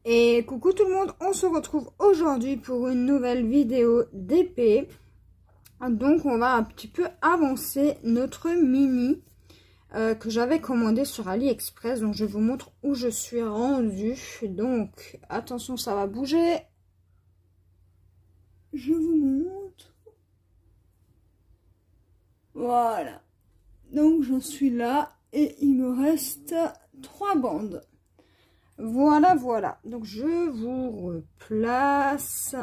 Et coucou tout le monde, on se retrouve aujourd'hui pour une nouvelle vidéo d'épée. Donc on va un petit peu avancer notre mini que j'avais commandé sur AliExpress. Donc je vous montre où je suis rendue. Donc attention, ça va bouger. Je vous montre. Voilà. Donc j'en suis là et il me reste 3 bandes. Voilà, voilà. Donc, je vous replace.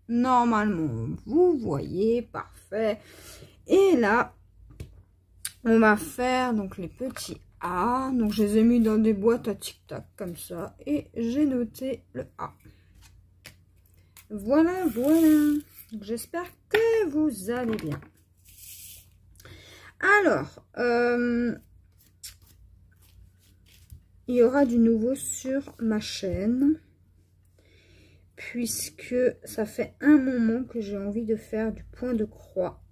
Normalement, vous voyez, parfait. Et là, on va faire donc les petits A. Donc, je les ai mis dans des boîtes à tic-tac comme ça. Et j'ai noté le A. Voilà, voilà. J'espère que vous allez bien. Alors, il y aura du nouveau sur ma chaîne, puisque ça fait un moment que j'ai envie de faire du point de croix.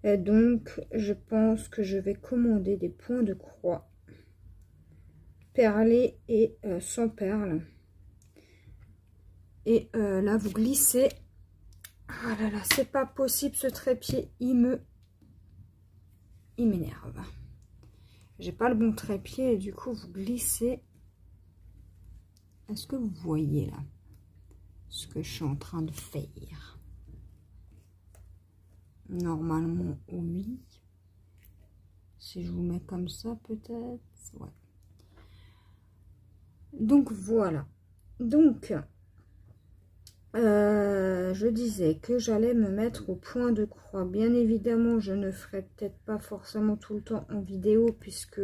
Et donc, je pense que je vais commander des points de croix perlés et sans perles. Et là, vous glissez. Ah là là, c'est pas possible, ce trépied, il m'énerve. J'ai pas le bon trépied et du coup, vous glissez. Est-ce que vous voyez là ce que je suis en train de faire? Normalement, oui. Si je vous mets comme ça, peut-être. Ouais. Donc, voilà. Donc, je disais que j'allais me mettre au point de croix. Bien évidemment, je ne ferai peut-être pas forcément tout le temps en vidéo, puisque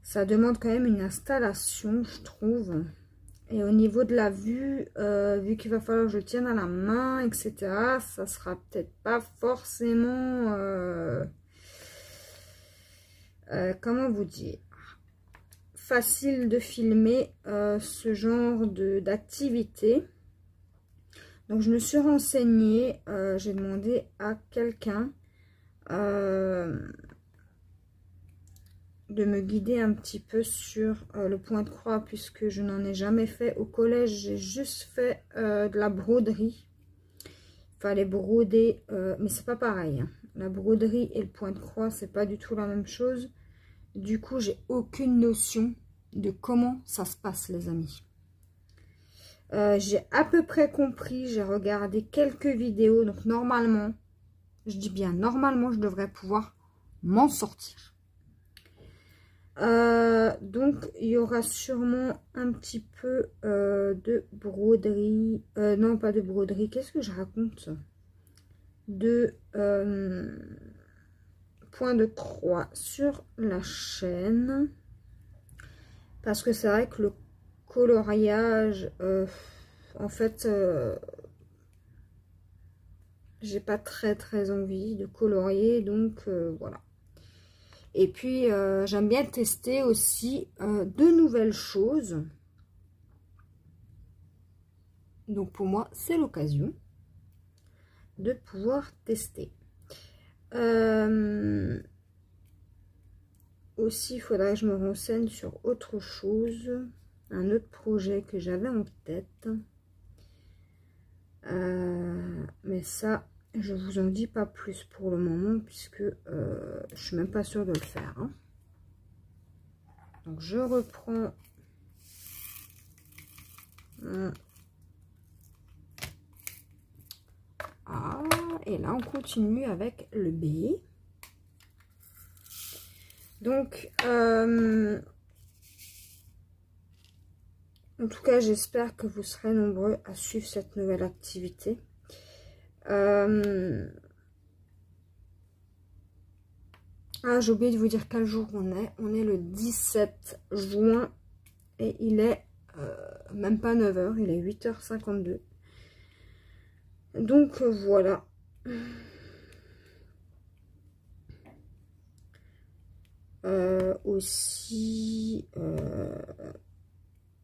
ça demande quand même une installation, je trouve. Et au niveau de la vue, vu qu'il va falloir que je tienne à la main, etc., ça sera peut-être pas forcément, comment vous dire, facile de filmer ce genre d'activité. Donc je me suis renseignée, j'ai demandé à quelqu'un de me guider un petit peu sur le point de croix, puisque je n'en ai jamais fait. Au collège, j'ai juste fait de la broderie. Il fallait broder, mais c'est pas pareil, hein. La broderie et le point de croix, c'est pas du tout la même chose. Du coup, j'ai aucune notion de comment ça se passe, les amis. J'ai à peu près compris, j'ai regardé quelques vidéos, donc normalement, je dis bien normalement, je devrais pouvoir m'en sortir. Donc il y aura sûrement un petit peu de broderie, non pas de broderie, qu'est-ce que je raconte, de point de croix sur la chaîne, parce que c'est vrai que le coloriage, en fait, j'ai pas très envie de colorier, donc voilà. Et puis, j'aime bien tester aussi de nouvelles choses. Donc, pour moi, c'est l'occasion de pouvoir tester. Aussi, il faudrait que je me renseigne sur autre chose. Un autre projet que j'avais en tête. Mais ça, je vous en dis pas plus pour le moment, puisque je suis même pas sûre de le faire, hein. Donc je reprends mon A et là on continue avec le B. Donc en tout cas, j'espère que vous serez nombreux à suivre cette nouvelle activité. Ah, j'ai oublié de vous dire quel jour on est. On est le 17 juin et il est même pas 9 h, il est 8h52. Donc voilà. Aussi,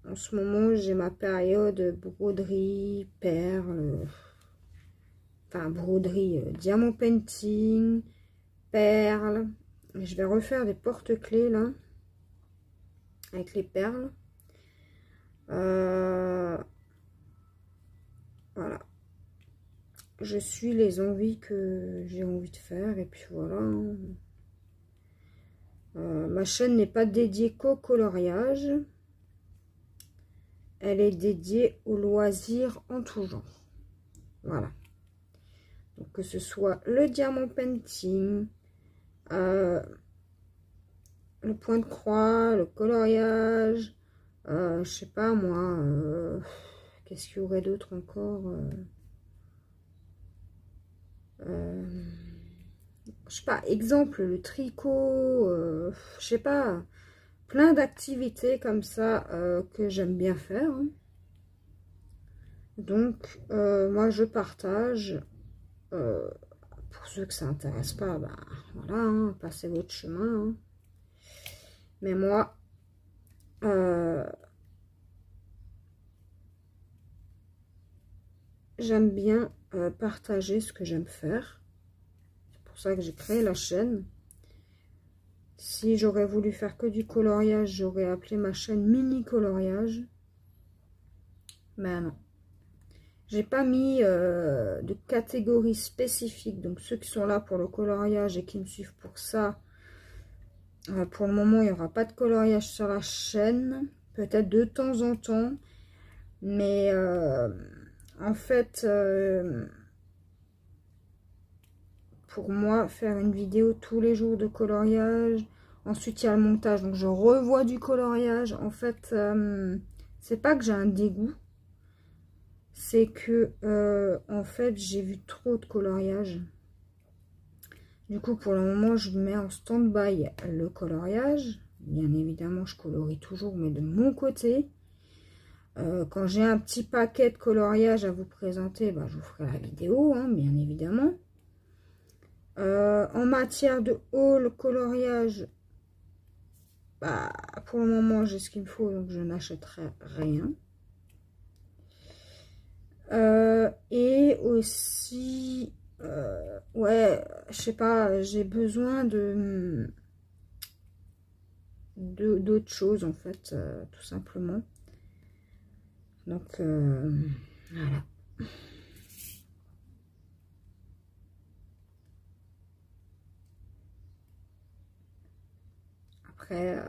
en ce moment, j'ai ma période broderie, perles, enfin broderie, diamant painting, perles. Je vais refaire des porte-clés là. avec les perles. Voilà. Je suis les envies que j'ai envie de faire. Et puis voilà. Ma chaîne n'est pas dédiée qu'au coloriage. Elle est dédiée aux loisirs en tout genre. Voilà. Donc que ce soit le diamant painting, le point de croix, le coloriage, je sais pas moi, qu'est-ce qu'il y aurait d'autre encore, je sais pas, exemple, le tricot, je sais pas, plein d'activités comme ça que j'aime bien faire, hein. Donc moi je partage, pour ceux que ça intéresse pas, bah voilà, hein, passez votre chemin, hein. Mais moi j'aime bien partager ce que j'aime faire. C'est pour ça que j'ai créé la chaîne. Si j'aurais voulu faire que du coloriage, j'aurais appelé ma chaîne mini coloriage. Mais non. J'ai pas mis de catégorie spécifique. Donc ceux qui sont là pour le coloriage et qui me suivent pour ça, pour le moment il n'y aura pas de coloriage sur la chaîne. Peut-être de temps en temps. Mais en fait, pour moi, faire une vidéo tous les jours de coloriage, ensuite il y a le montage, donc je revois du coloriage. En fait, c'est pas que j'ai un dégoût, c'est que en fait j'ai vu trop de coloriage. Du coup, pour le moment, je mets en stand-by le coloriage. Bien évidemment, je colorie toujours, mais de mon côté. Quand j'ai un petit paquet de coloriage à vous présenter, bah, je vous ferai la vidéo, hein, bien évidemment. En matière de haul, coloriage, bah, pour le moment, j'ai ce qu'il me faut, donc je n'achèterai rien. Et aussi, ouais, je sais pas, j'ai besoin d'autres choses, en fait, tout simplement. Donc, voilà. Après,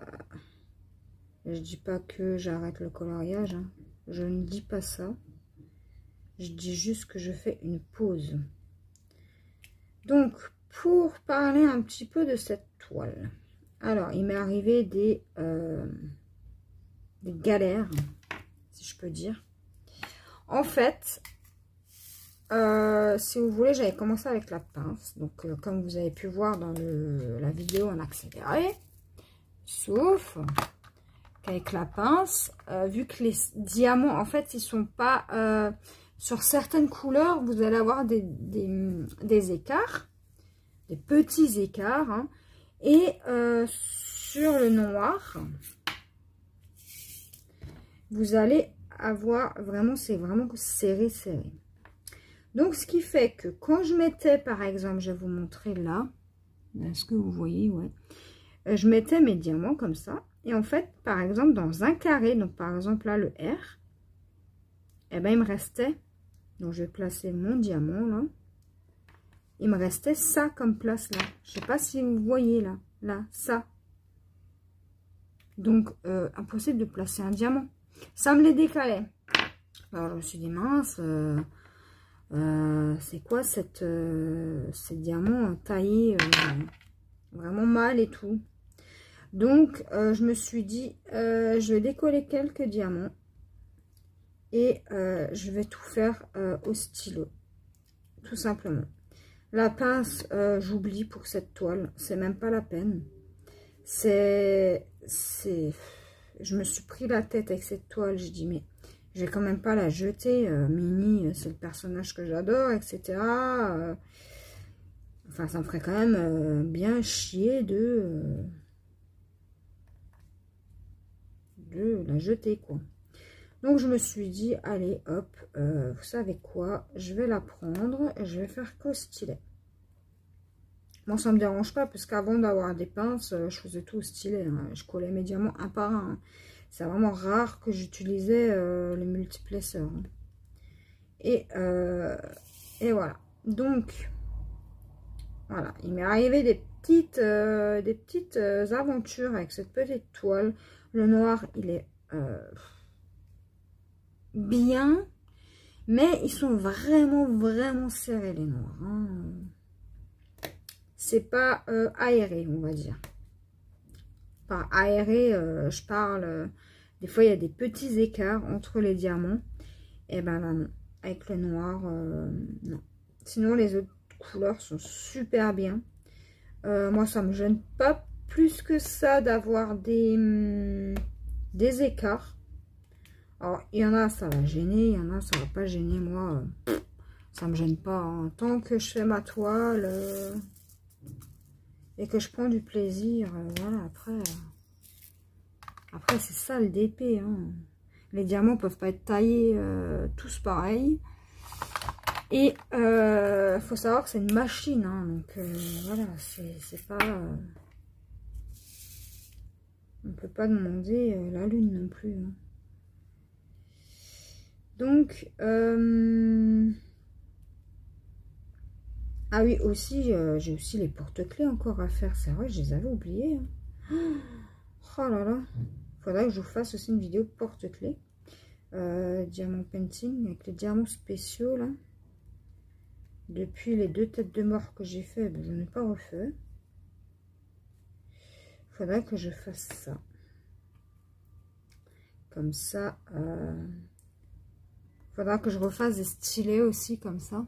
je dis pas que j'arrête le coloriage, hein. Je ne dis pas ça. Je dis juste que je fais une pause. Donc, pour parler un petit peu de cette toile. Alors, il m'est arrivé des galères, si je peux dire. En fait, si vous voulez, j'avais commencé avec la pince. Donc, comme vous avez pu voir dans la vidéo en accéléré. Sauf qu'avec la pince, vu que les diamants, en fait, ils sont pas... sur certaines couleurs, vous allez avoir des écarts. Des petits écarts. Hein, et sur le noir, vous allez avoir vraiment, c'est vraiment serré. Donc, ce qui fait que quand je mettais, par exemple, je vais vous montrer là, est-ce que vous voyez, ouais, je mettais mes diamants comme ça, et en fait, par exemple, dans un carré, donc par exemple là, le R, et ben il me restait, donc je vais placer mon diamant là, il me restait ça comme place là, je sais pas si vous voyez là, ça. Donc, impossible de placer un diamant. Ça me les décalait. Alors, je me suis dit, mince, c'est quoi ces diamants taillés vraiment mal et tout. Donc, je me suis dit, je vais décoller quelques diamants. Et je vais tout faire au stylo. Tout simplement. La pince, j'oublie pour cette toile. C'est même pas la peine. Je me suis pris la tête avec cette toile. Je dis, mais je vais quand même pas la jeter. Minnie, c'est le personnage que j'adore, etc. Enfin, ça me ferait quand même bien chier de la jeter, quoi. Donc, je me suis dit, allez, hop, vous savez quoi, je vais la prendre et je vais faire qu'au stylet. Moi, ça me dérange pas, parce qu'avant d'avoir des pinces, je faisais tout au stylet. Hein. Je collais mes diamants un par un. Hein. C'est vraiment rare que j'utilisais les multiplesseurs. Hein. Et voilà. Donc, voilà. Il m'est arrivé des petites aventures avec cette petite toile. Le noir, il est bien. Mais ils sont vraiment serrés, les noirs. Hein. C'est pas aéré, on va dire. Par aéré, je parle... des fois, il y a des petits écarts entre les diamants. Et ben là, non. Avec le noir, non. Sinon, les autres couleurs sont super bien. Moi, ça me gêne pas plus que ça d'avoir des écarts. Alors, il y en a, ça va gêner. Il y en a, ça va pas gêner. Moi, ça me gêne pas. Hein. Tant que je fais ma toile et que je prends du plaisir, voilà, après c'est ça le DP. Hein. Les diamants peuvent pas être taillés tous pareils. Et faut savoir que c'est une machine. Hein, donc, voilà, c'est pas... on peut pas demander la lune non plus. Hein. Donc, ah oui, aussi, j'ai aussi les porte-clés encore à faire. C'est vrai, je les avais oubliés. Hein. Oh là là. Faudrait que je vous fasse aussi une vidéo porte-clés. Diamant painting avec les diamants spéciaux là. Depuis les 2 têtes de mort que j'ai fait, ben, je n'ai pas refait. Faudrait que je fasse ça. Comme ça. Faudra que je refasse des stylés aussi comme ça.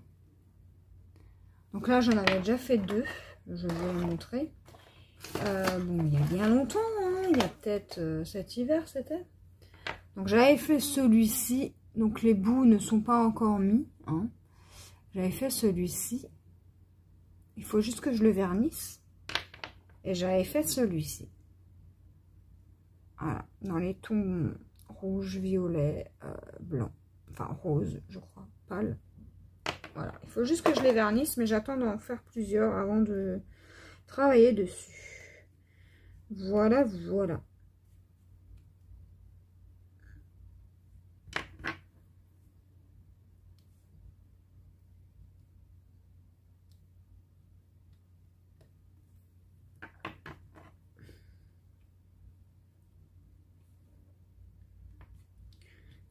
Donc là, j'en avais déjà fait 2. Je vais vous montrer. Bon, il y a bien longtemps. Hein, il y a peut-être cet hiver, c'était. Donc j'avais fait celui-ci. Donc les bouts ne sont pas encore mis. Hein. J'avais fait celui-ci. Il faut juste que je le vernisse. Et j'avais fait celui-ci. Voilà. Dans les tons rouge, violet, blanc. Enfin rose, je crois. Pâle. Voilà. Il faut juste que je les vernisse. Mais j'attends d'en faire plusieurs avant de travailler dessus. Voilà, voilà.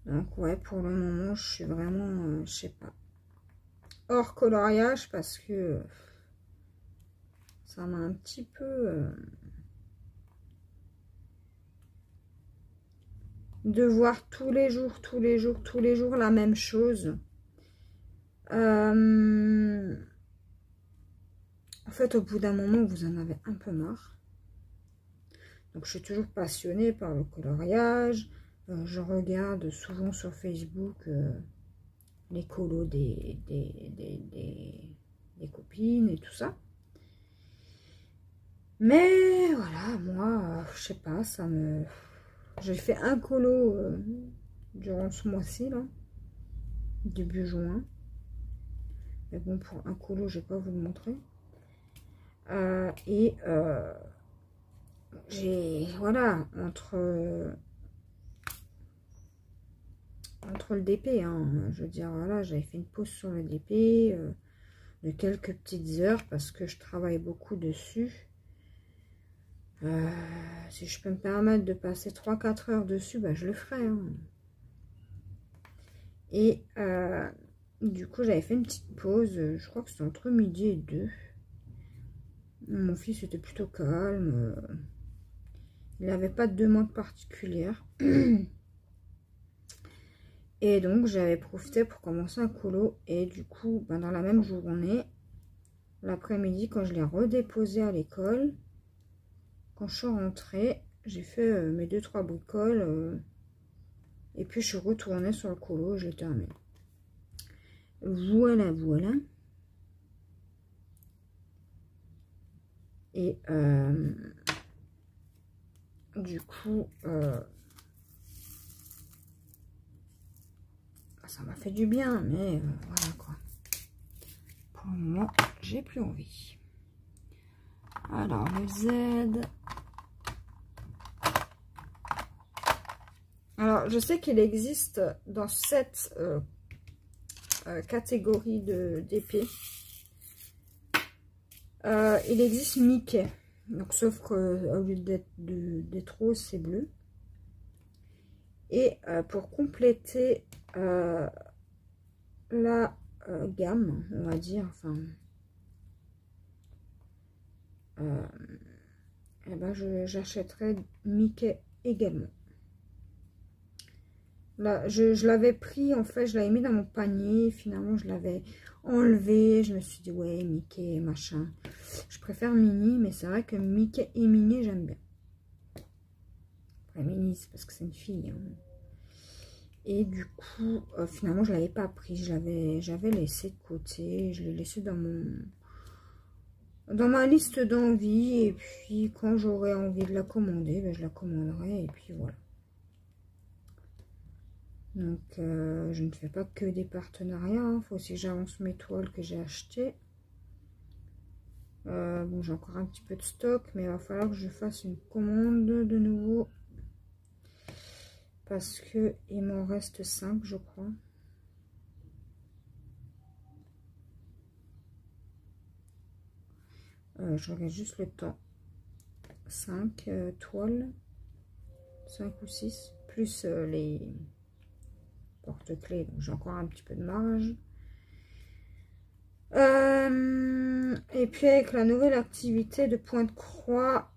Donc ouais, pour le moment, je suis vraiment, je sais pas, hors coloriage parce que ça m'a un petit peu... de voir tous les jours la même chose. En fait, au bout d'un moment, vous en avez un peu marre. Donc, je suis toujours passionnée par le coloriage. Je regarde souvent sur Facebook les colos des copines et tout ça. Mais voilà, moi, je sais pas, ça me... J'ai fait un colo durant ce mois-ci, là, début juin. Mais bon, pour un colo, je vais pas vous le montrer. J'ai, voilà, entre le DP, hein, je veux dire, voilà, j'avais fait une pause sur le DP de quelques petites heures parce que je travaille beaucoup dessus. Si je peux me permettre de passer 3-4 heures dessus, bah, je le ferai. Hein. Et du coup, j'avais fait une petite pause, je crois que c'était entre midi et 2. Mon fils était plutôt calme. Il n'avait pas de demande particulière. Et donc, j'avais profité pour commencer un colo. Et du coup, ben, dans la même journée, l'après-midi, quand je l'ai redéposé à l'école, quand je suis rentrée, j'ai fait mes 2-3 bricoles. Et puis, je suis retournée sur le colo et je l'ai terminé. Voilà, voilà. Et du coup, ça m'a fait du bien, mais voilà quoi. Pour le moment, j'ai plus envie. Alors, le Z. Alors, je sais qu'il existe dans cette catégorie d'épées. Il existe Mickey. Donc, sauf qu'au lieu d'être rose, c'est bleu. Et pour compléter la gamme, on va dire, enfin, eh ben j'achèterai Mickey également. Là, je l'avais pris, en fait, je l'avais mis dans mon panier. Finalement, je l'avais enlevé. Je me suis dit, ouais, Mickey, machin. Je préfère Minnie, mais c'est vrai que Mickey et Minnie, j'aime bien. Après, Minnie, c'est parce que c'est une fille. Hein. Et du coup, finalement, je ne l'avais pas pris. J'avais laissé de côté. Je l'ai laissé dans ma liste d'envie. Et puis, quand j'aurai envie de la commander, ben, je la commanderai. Et puis, voilà. Donc, je ne fais pas que des partenariats. Il faut aussi que j'avance mes toiles que j'ai achetées. Bon, j'ai encore un petit peu de stock, mais il va falloir que je fasse une commande de nouveau. Parce que il m'en reste 5, je crois. Je regarde juste le temps. 5 toiles. 5 ou 6. Plus les porte-clés. Donc, j'ai encore un petit peu de marge. Et puis, avec la nouvelle activité de Pointe-Croix,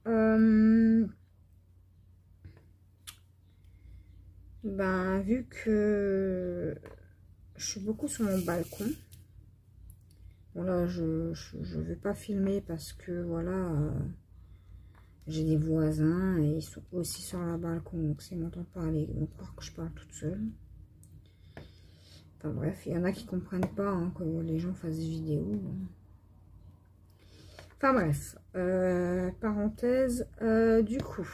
ben, vu que je suis beaucoup sur mon balcon, bon là je vais pas filmer parce que voilà, j'ai des voisins et ils sont aussi sur le balcon, donc s'ils m'entendent parler, ils vont croire que je parle toute seule. Enfin bref, il y en a qui comprennent pas hein, que les gens fassent des vidéos. Enfin bref, parenthèse, du coup,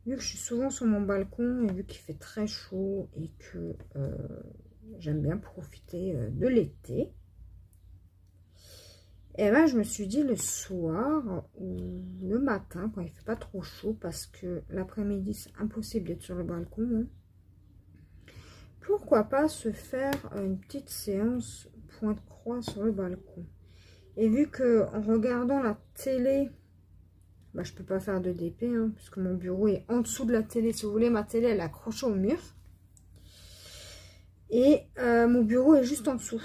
vu que je suis souvent sur mon balcon et vu qu'il fait très chaud et que j'aime bien profiter de l'été, et ben je me suis dit le soir ou le matin, quand il fait pas trop chaud, parce que l'après-midi c'est impossible d'être sur le balcon, hein, pourquoi pas se faire une petite séance Pointe-Croix sur le balcon. Et vu que en regardant la télé, bah, je peux pas faire de DP, hein, puisque mon bureau est en dessous de la télé. Si vous voulez, ma télé elle est accrochée au mur. Et mon bureau est juste en dessous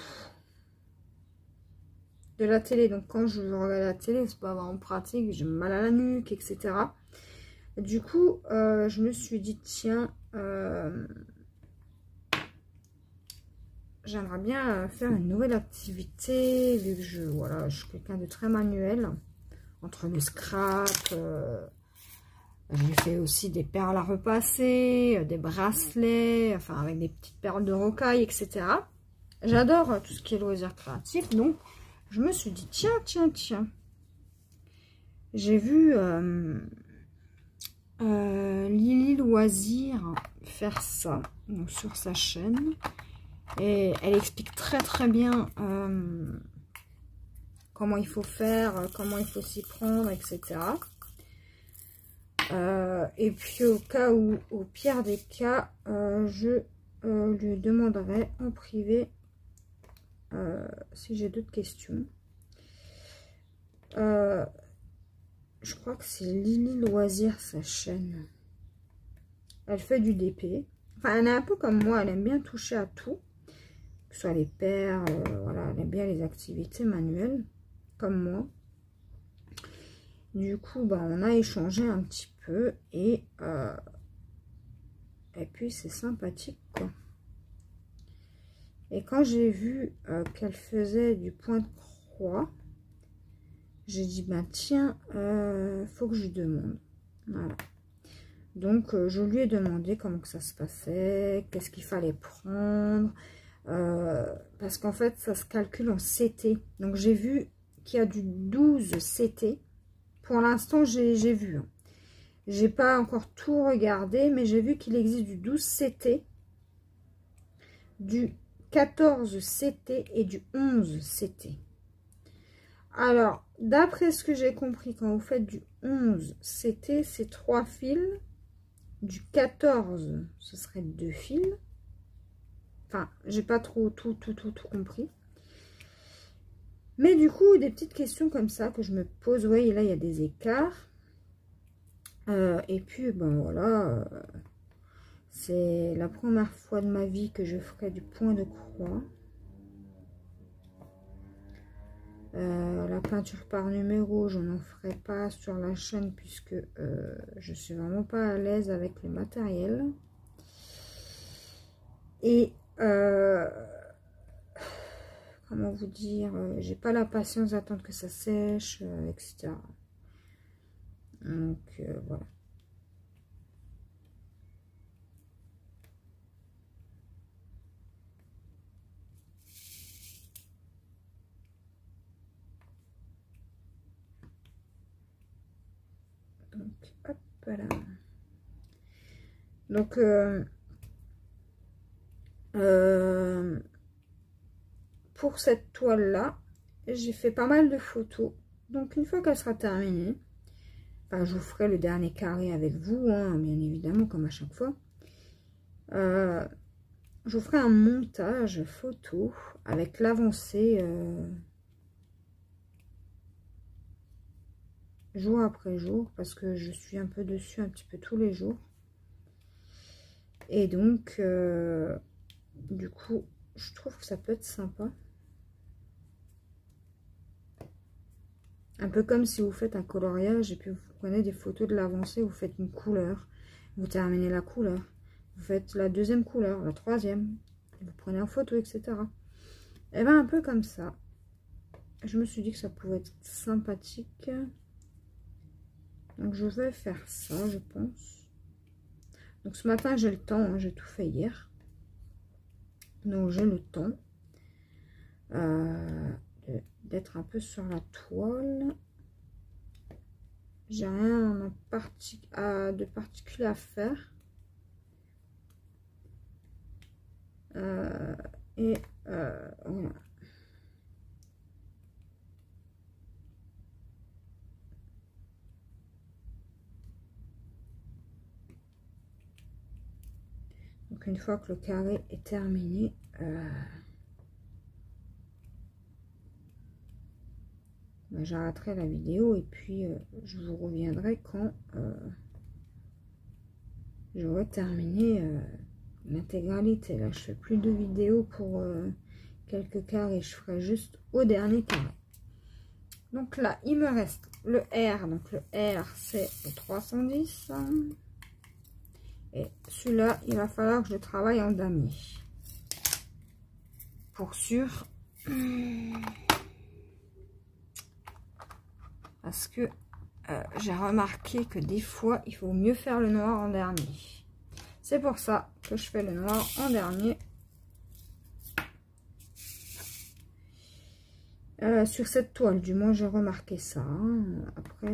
de la télé. Donc quand je regarde la télé, c'est pas vraiment pratique. J'ai mal à la nuque, etc. Et du coup, je me suis dit, tiens, j'aimerais bien faire une nouvelle activité. Vu que je suis quelqu'un de très manuel. Entre le scrap, j'ai fait aussi des perles à repasser, des bracelets, enfin avec des petites perles de rocaille, etc. J'adore tout ce qui est loisirs créatifs, donc je me suis dit, tiens. J'ai vu Lily Loisir faire ça donc, sur sa chaîne. Et elle explique très bien comment il faut faire, comment il faut s'y prendre, etc. Et puis au cas où, au pire des cas, je lui demanderai en privé si j'ai d'autres questions. Je crois que c'est Lily Loisir, sa chaîne. Elle fait du DP. Enfin, elle est un peu comme moi, elle aime bien toucher à tout. Que ce soit les perles, voilà, elle aime bien les activités manuelles, comme moi. Du coup, bah, on a échangé un petit peu et puis c'est sympathique, quoi. Et quand j'ai vu qu'elle faisait du Pointe-Croix, j'ai dit, bah tiens, faut que je lui demande. Voilà. Donc, je lui ai demandé comment que ça se passait, qu'est-ce qu'il fallait prendre, parce qu'en fait, ça se calcule en CT. Donc, j'ai vu qu'il y a du 12 CT. Pour l'instant, j'ai vu. Hein. J'ai pas encore tout regardé, mais j'ai vu qu'il existe du 12 CT, du 14 CT et du 11 CT. Alors, d'après ce que j'ai compris, quand vous faites du 11, c'était ces 3 fils. Du 14, ce serait 2 fils. Enfin, j'ai pas trop tout compris. Mais du coup, des petites questions comme ça que je me pose. Vous voyez, là, il y a des écarts. Et puis, ben voilà. C'est la première fois de ma vie que je ferai du point de croix. La peinture par numéro, je n'en ferai pas sur la chaîne puisque je suis vraiment pas à l'aise avec les matériels. Et comment vous dire, j'ai pas la patience d'attendre que ça sèche, etc. Donc voilà. Donc hop là. Donc pour cette toile là, j'ai fait pas mal de photos. Donc une fois qu'elle sera terminée, enfin, je vous ferai le dernier carré avec vous, hein, bien évidemment, comme à chaque fois. Je vous ferai un montage photo avec l'avancée jour après jour, parce que je suis un peu dessus un petit peu tous les jours. Et donc, du coup, je trouve que ça peut être sympa. Un peu comme si vous faites un coloriage et puis vous prenez des photos de l'avancée, vous faites une couleur, vous terminez la couleur, vous faites la deuxième couleur, la troisième, vous prenez en photo, etc. Et bien un peu comme ça. Je me suis dit que ça pouvait être sympathique. Donc je vais faire ça, je pense. Donc ce matin j'ai le temps, hein, j'ai tout fait hier. Donc j'ai le temps d'être un peu sur la toile. J'ai rien de particulier à faire. Voilà. Donc une fois que le carré est terminé, ben, j'arrêterai la vidéo et puis je vous reviendrai quand j'aurai terminé l'intégralité. Là, je fais plus de vidéos pour quelques carrés, je ferai juste au dernier carré. Donc là, il me reste le R. Donc le R, c'est le 310. Et celui-là, il va falloir que je travaille en damier. Pour sûr. Parce que j'ai remarqué que des fois, il faut mieux faire le noir en dernier. C'est pour ça que je fais le noir en dernier. Sur cette toile, du moins, j'ai remarqué ça. Hein. Après...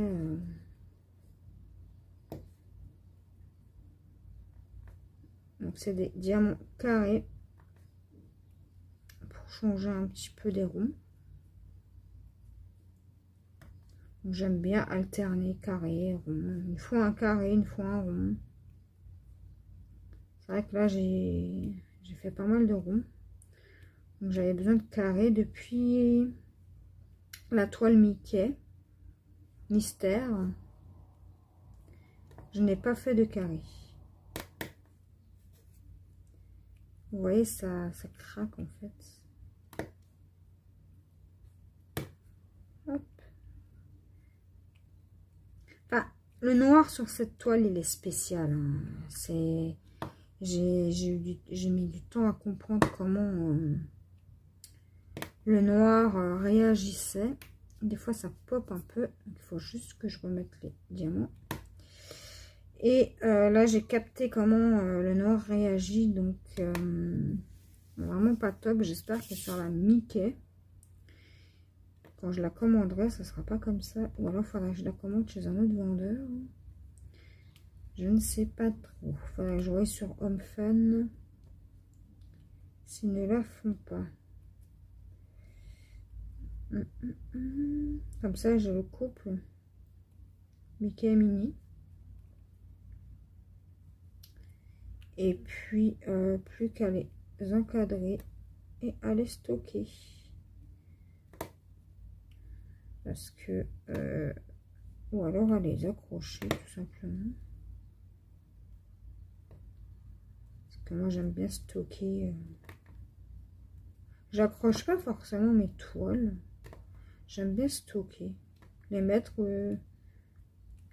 donc, c'est des diamants carrés. Pour changer un petit peu des ronds. J'aime bien alterner carré, rond. Une fois un carré, une fois un rond. C'est vrai que là, j'ai fait pas mal de ronds. Donc, j'avais besoin de carré depuis la toile Mickey. Mystère. Je n'ai pas fait de carré. Vous voyez, ça craque en fait. Hop. Enfin, le noir sur cette toile, il est spécial. Hein. C'est... J'ai mis du temps à comprendre comment le noir réagissait. Des fois, ça pop un peu. Il faut juste que je remette les diamants. Et là, j'ai capté comment le noir réagit. Donc, vraiment pas top. J'espère que sur la Mickey, quand je la commanderai, ça sera pas comme ça. Ou alors, il faudra que je la commande chez un autre vendeur. Je ne sais pas trop. Il faudra que je voie sur Home Fun s'ils ne la font pas. Comme ça, je le couple Mickey et Minnie. Et puis, plus qu'à les encadrer et à les stocker. Parce que... ou alors à les accrocher, tout simplement. Parce que moi, j'aime bien stocker... J'accroche pas forcément mes toiles. J'aime bien stocker. Les mettre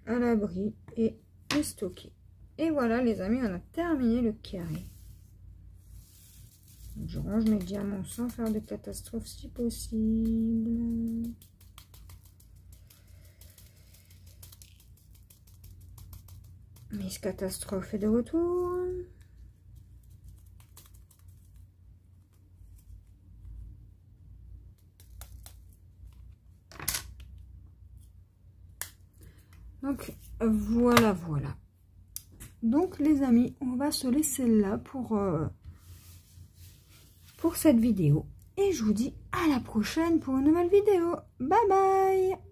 à l'abri et les stocker. Et voilà les amis, on a terminé le carré. Donc, je range mes diamants sans faire de catastrophe si possible. Miss Catastrophe est de retour. Donc voilà, voilà. Donc les amis, on va se laisser là pour cette vidéo. Et je vous dis à la prochaine pour une nouvelle vidéo. Bye bye!